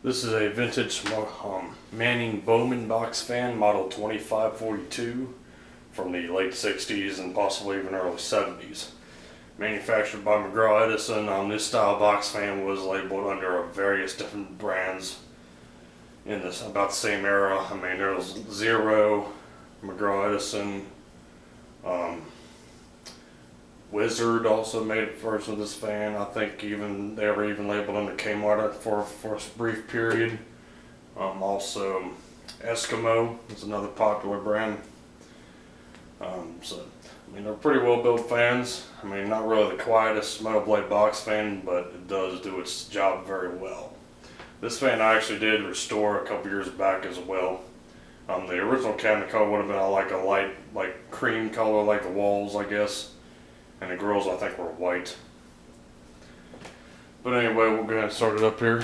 This is a vintage Manning Bowman box fan, model 2542, from the late 60s and possibly even early 70s. Manufactured by McGraw-Edison. This style box fan was labeled under various different brands in this about the same era. I mean, there was Zero, McGraw-Edison, Wizard also made a version of this fan. I think they were even labeled under Kmart for a brief period. Also, Eskimo is another popular brand. So, I mean, they're pretty well built fans. I mean, not really the quietest metal blade box fan, but it does do its job very well. This fan I actually did restore a couple years back as well. The original cabinet color would have been like a light, cream color, like the walls, I guess. And the grills, I think, were white. But anyway, we'll go ahead and start it up here.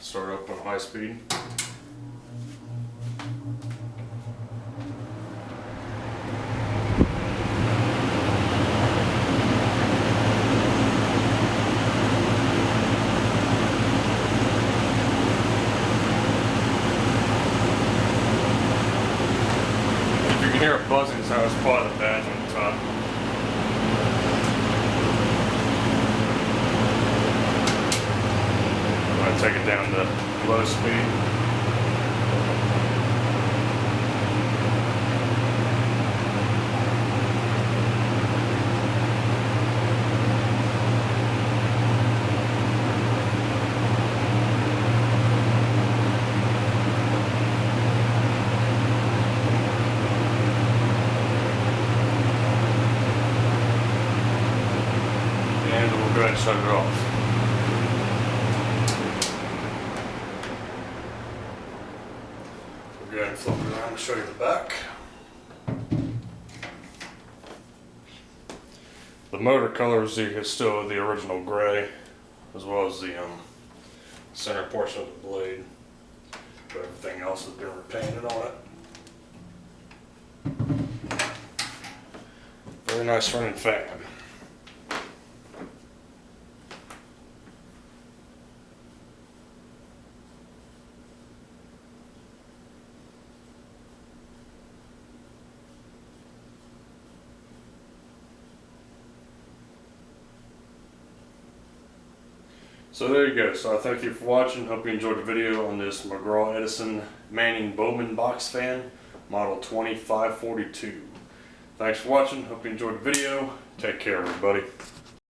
Start it up on high speed. If you can hear a buzzing sound, it's probably the badge on the top. Take it down to low speed. And we'll go ahead and shut it off. Go ahead and flip it around and show you the back. The motor colors is still the original gray, as well as the center portion of the blade. But everything else has been repainted on it. Very nice running fan. So there you go. So I thank you for watching. Hope you enjoyed the video on this McGraw-Edison Manning Bowman box fan, model 2542. Thanks for watching. Hope you enjoyed the video. Take care, everybody.